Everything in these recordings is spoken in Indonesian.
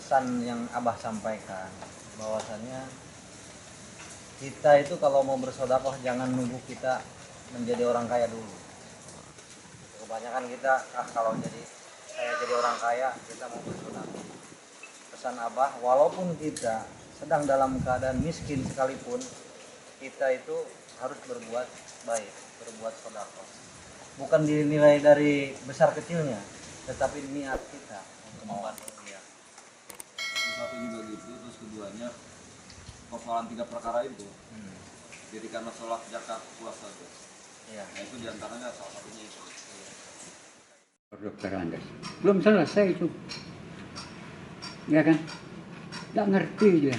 pesan yang Abah sampaikan, bahwasannya kita itu kalau mau bersedekah jangan nunggu kita menjadi orang kaya dulu. Kebanyakan kita kalau saya jadi orang kaya kita mau bersedekah. Pesan Abah, walaupun kita sedang dalam keadaan miskin sekalipun, kita itu harus berbuat baik, berbuat sedekah. Bukan dinilai dari besar kecilnya, tetapi niat kita untuk membantu dia. Satu juga gitu, terus keduanya persoalan 3 perkara itu. Jadi karena sholat, zakat, puasa itu. Iya. Nah itu diantaranya salah satunya itu. Dokter Andes belum selesai itu, ya kan? Nggak ngerti dia.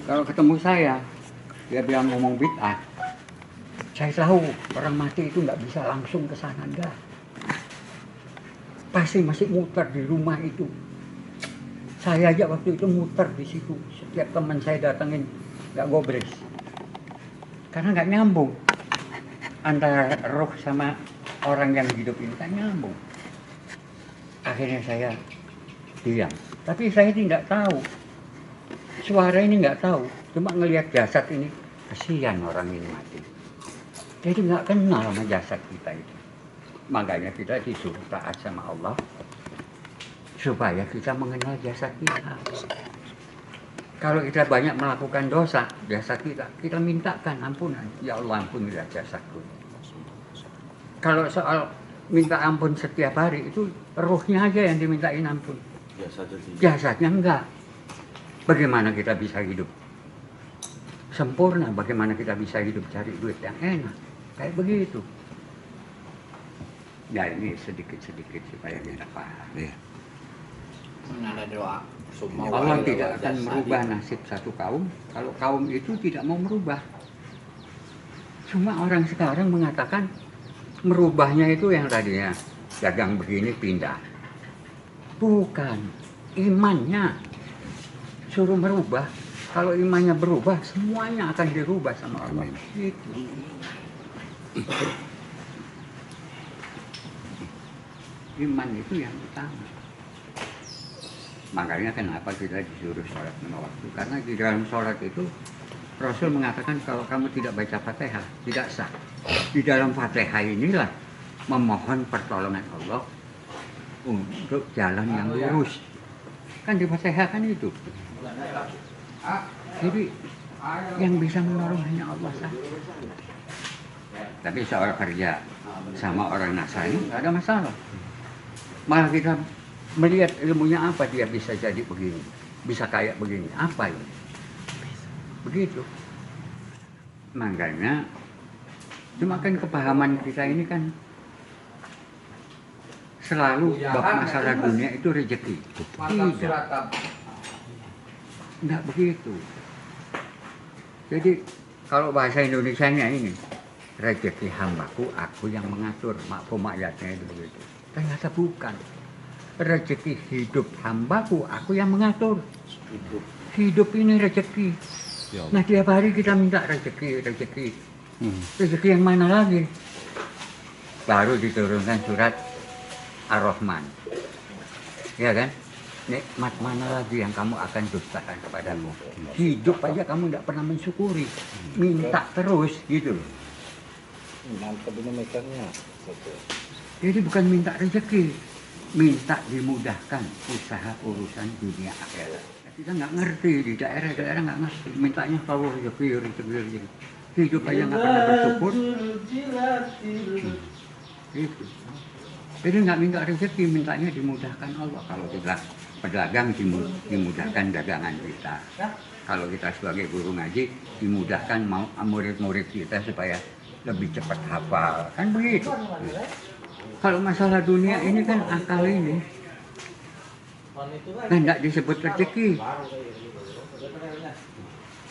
Kalau ketemu saya, dia bilang ngomong bid'ah. Saya tahu orang mati itu nggak bisa langsung ke sana, enggak. Pasti masih muter di rumah itu. Saya aja waktu itu muter di situ. Setiap teman saya datengin nggak gobres, karena nggak nyambung antara roh sama orang yang hidup ini, kan nyambung. Akhirnya saya diam. Tapi saya tidak tahu. Suara ini nggak tahu. Cuma ngelihat jasad ini, kasihan orang ini mati. Jadi nggak kenal sama jasad kita itu. Makanya kita disuruh taat sama Allah supaya kita mengenal jasad kita. Kalau kita banyak melakukan dosa, jasad kita mintakan ampunan. Ya Allah, ampunilah jasadku. Kalau soal minta ampun setiap hari itu ruhnya aja yang dimintain ampun. Jasadnya enggak. Bagaimana kita bisa hidup sempurna? Bagaimana kita bisa hidup cari duit yang enak? Kayak begitu. Ya ini sedikit-sedikit supaya kita paham. Ya. Ada doa. Allah tidak akan merubah nasib satu kaum kalau kaum itu tidak mau merubah. Cuma orang sekarang mengatakan merubahnya itu yang tadinya dagang begini pindah. Bukan, imannya suruh merubah. Kalau imannya berubah, semuanya akan dirubah sama Allah. Gitu. Iman itu yang utama. Makanya kenapa kita disuruh sholat 5 waktu? Karena di dalam sholat itu Rasul mengatakan kalau kamu tidak baca Fatihah, tidak sah. Di dalam Fatihah inilah memohon pertolongan Allah untuk jalan yang lurus. Kan di Fatihah kan itu. Jadi yang bisa menolong hanya Allah saja. Tapi soal kerja sama orang Nasrani nggak ada masalah. Malah kita melihat ilmunya apa dia bisa jadi begini, bisa kayak begini, apa ini? Begitu. Makanya cuma kan kepahaman kita ini kan selalu bab masalah dunia itu rezeki. Tidak. Enggak begitu. Jadi kalau bahasa Indonesianya ini rezeki hambaku aku yang mengatur, mafhum ayatnya itu begitu. Ternyata bukan. Rezeki hidup hambaku aku yang mengatur. Hidup ini rezeki. Nah tiap hari kita minta rezeki. Rezeki yang mana lagi? Baru diturunkan surat Ar-Rahman. Ya kan? Nikmat mana lagi yang kamu akan dustakan kepadamu? Hidup aja kamu tidak pernah mensyukuri. Minta terus gitu loh. Mantap ini mekannya. Jadi bukan minta rezeki, minta dimudahkan usaha urusan dunia akhirat. Kita nggak ngerti, di daerah-daerah nggak ngerti, mintanya kalau rezeki. Hidup aja nggak pernah bersyukur. Gitu. Jadi nggak minta rezeki, mintanya dimudahkan Allah. Kalau kita pedagang dimudahkan dagangan kita. Kalau kita sebagai guru ngaji dimudahkan mau murid-murid kita supaya lebih cepat hafal, kan begitu. Kalau masalah dunia ini kan akal ini, kan nggak disebut rezeki.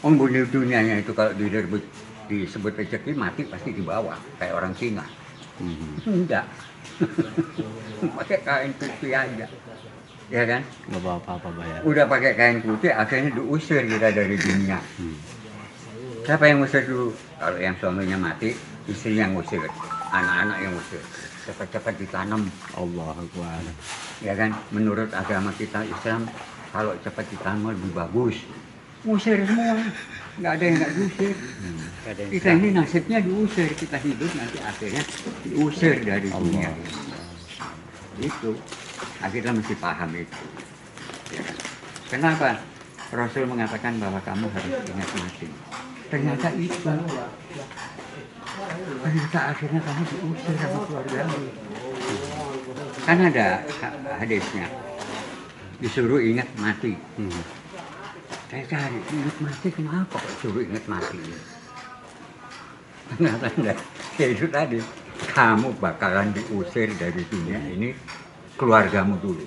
Bunuh dunianya itu kalau disebut rezeki mati pasti dibawa kayak orang Cina. Enggak. Pakai kain putih aja, ya kan? Nggak bawa apa-apa bayar. Udah pakai kain putih akhirnya diusir kita dari dunia. Siapa yang ngusir dulu? Kalau yang suaminya mati, istrinya yang ngusir. anak-anak yang Mesir cepat-cepat ditanam. Allah Akbar. Ya kan, menurut agama kita Islam kalau cepat ditanam lebih bagus. Usir semua, nggak ada yang nggak diusir. Kita ini nasibnya diusir, kita hidup nanti akhirnya diusir dari dunia ini. Itu, akhirnya mesti paham itu. Ya kan? Kenapa Rasul mengatakan bahwa kamu harus ingat mati? Ternyata itu. Ternyata akhirnya kamu diusir sama keluargamu. Kan ada hadisnya, disuruh ingat mati. Saya cari, ingat mati kenapa kok suruh ingat mati? Ternyata itu tadi, kamu bakalan diusir dari dunia ini, keluargamu dulu.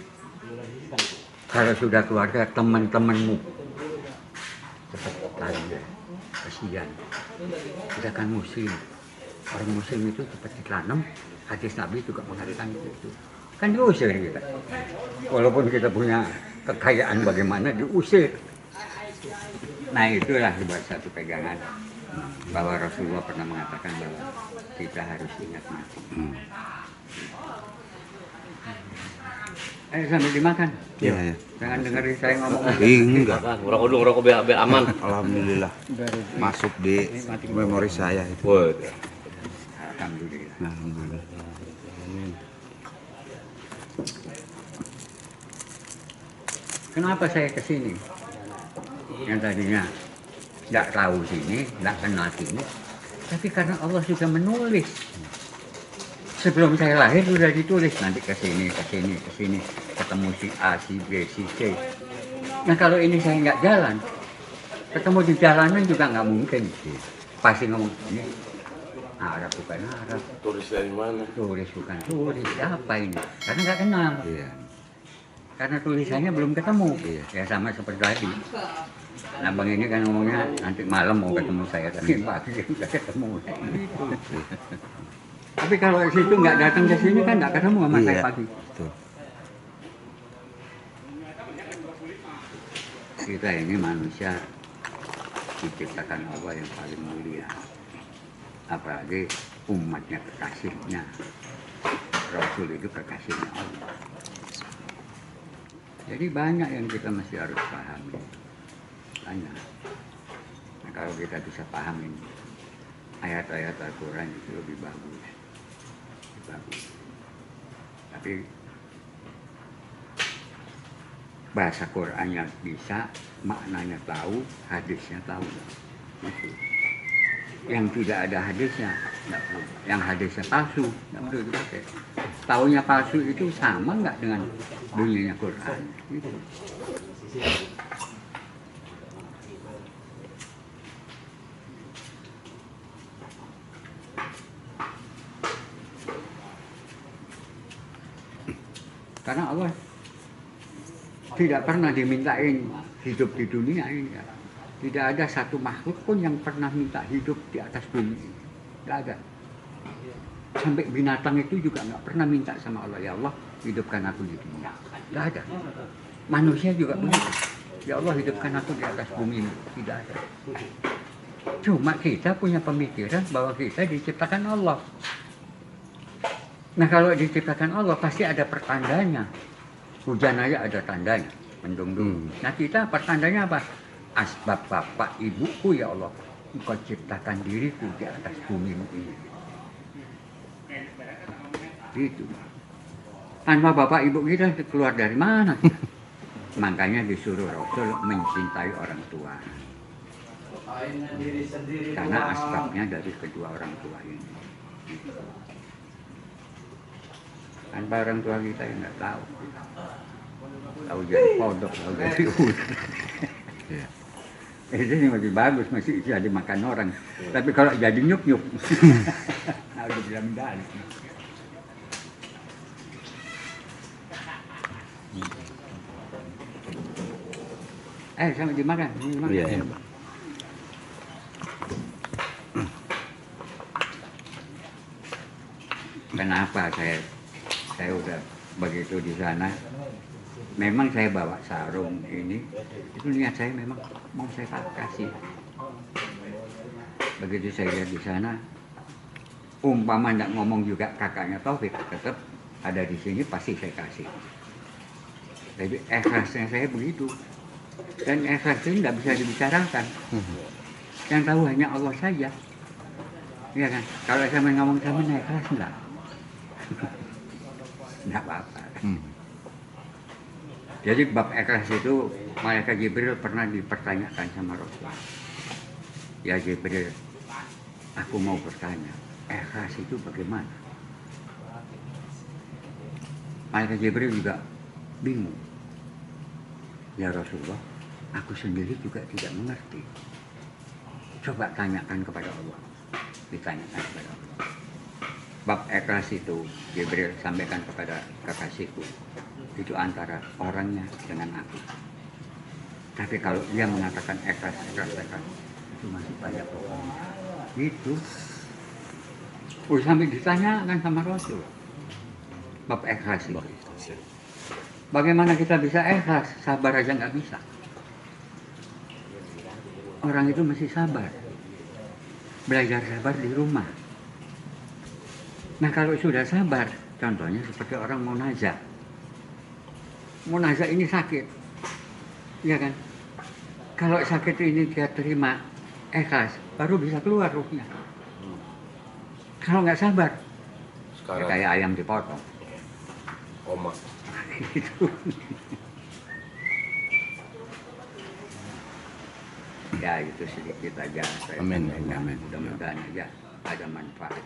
Kalau sudah keluarga, teman-temanmu cepat lari deh, kasihan. Kita kan muslim, orang muslim itu cepat ditanam, hadis Nabi juga mengatakan itu. Kan diusir kita. Walaupun kita punya kekayaan bagaimana, diusir. Nah itulah buat satu pegangan bahwa Rasulullah pernah mengatakan bahwa kita harus ingat mati. Sambil dimakan. Iya. Jangan dengerin saya ngomong. Enggak. Ngerokok dulu, ngerokok biar aman. Alhamdulillah. Masuk di memori saya itu. Woi. Alhamdulillah. Alhamdulillah. Kenapa saya kesini? Yang tadinya tidak tahu sini, tidak kenal sini, tapi karena Allah sudah menulis. Sebelum saya lahir sudah ditulis, nanti ke sini, ketemu si A, si B, si C. Nah kalau ini saya nggak jalan, ketemu di jalanan juga nggak mungkin. Pasti ngomong ini Arab bukan Arab. Turis dari mana? Turis bukan turis, siapa ini? Karena nggak kenal. Iya. Karena tulisannya belum ketemu. Iya. Ya sama seperti tadi. Nah bang ini kan ngomongnya nanti malam mau ketemu saya, tapi pagi udah ketemu. Gitu. Tapi kalau situ nggak datang ke sini kan nggak ketemu sama saya pagi. Betul. Kita ini manusia diciptakan Allah yang paling mulia. Apalagi umatnya kekasihnya. Rasul itu kekasihnya Allah. Jadi banyak yang kita masih harus pahami. Banyak. Nah, kalau kita bisa pahamin ayat-ayat Al-Quran itu lebih bagus. Lebih bagus. Tapi bahasa Qurannya bisa, maknanya tahu, hadisnya tahu. Itu. Yang tidak ada hadisnya, tidak perlu. Yang hadisnya palsu, tidak perlu dipakai. Taunya palsu itu sama nggak dengan bunyinya Quran? Gitu. Karena Allah tidak pernah dimintain hidup di dunia ini. Tidak ada satu makhluk pun yang pernah minta hidup di atas bumi ini. Tidak ada. Sampai binatang itu juga nggak pernah minta sama Allah, ya Allah hidupkan aku di dunia. Tidak ada. Manusia juga begitu. Ya Allah hidupkan aku di atas bumi ini. Tidak ada. Cuma kita punya pemikiran bahwa kita diciptakan Allah. Nah kalau diciptakan Allah pasti ada pertandanya. Hujan aja ada tandanya, mendung dulu. Nah kita pertandanya apa? Asbab bapak ibuku ya Allah, Engkau ciptakan diriku di atas bumi ini. Gitu. Tanpa bapak ibu kita keluar dari mana? Makanya disuruh Rasul mencintai orang tua. Karena asbabnya dari kedua orang tua ini. Tanpa orang tua kita yang nggak tahu. Tahu jadi kodok, tahu jadi ular. Ini masih bagus, masih bisa dimakan orang. Tapi kalau jadi nyuk-nyuk, nah udah bilang medali. Sampai dimakan. Iya. Kenapa saya udah begitu di sana? Memang saya bawa sarung ini, itu niat saya memang mau saya kasih. Begitu saya lihat di sana, umpama nggak ngomong juga kakaknya Taufik, tetap ada di sini pasti saya kasih. Jadi ikhlasnya saya begitu. Dan ikhlas itu nggak bisa dibicarakan. Yang tahu hanya Allah saja. Iya kan? Kalau saya ngomong sama ikhlas enggak? Enggak apa-apa. Jadi bab ikhlas itu Malaikat Jibril pernah dipertanyakan sama Rasul. Ya Jibril, aku mau bertanya, ikhlas itu bagaimana? Malaikat Jibril juga bingung. Ya Rasulullah, aku sendiri juga tidak mengerti. Coba tanyakan kepada Allah. Ditanyakan kepada Allah. Bab ikhlas itu Jibril sampaikan kepada kekasihku. Itu antara orangnya dengan aku. Tapi kalau dia mengatakan ikhlas, itu masih banyak bohongnya. Gitu. Sampai ditanyakan sama Rasul. Bab ikhlas itu. Bagaimana kita bisa ikhlas? Sabar aja nggak bisa. Orang itu mesti sabar. Belajar sabar di rumah. Nah kalau sudah sabar, contohnya seperti orang mau nazar. Mau nazar ini sakit, ya kan? Kalau sakit ini dia terima ikhlas, baru bisa keluar ruhnya. Kalau nggak sabar, ya kayak ayam dipotong. Oma. Itu. Ya itu sedikit aja. Amin. Mudah-mudahan aja ada manfaat.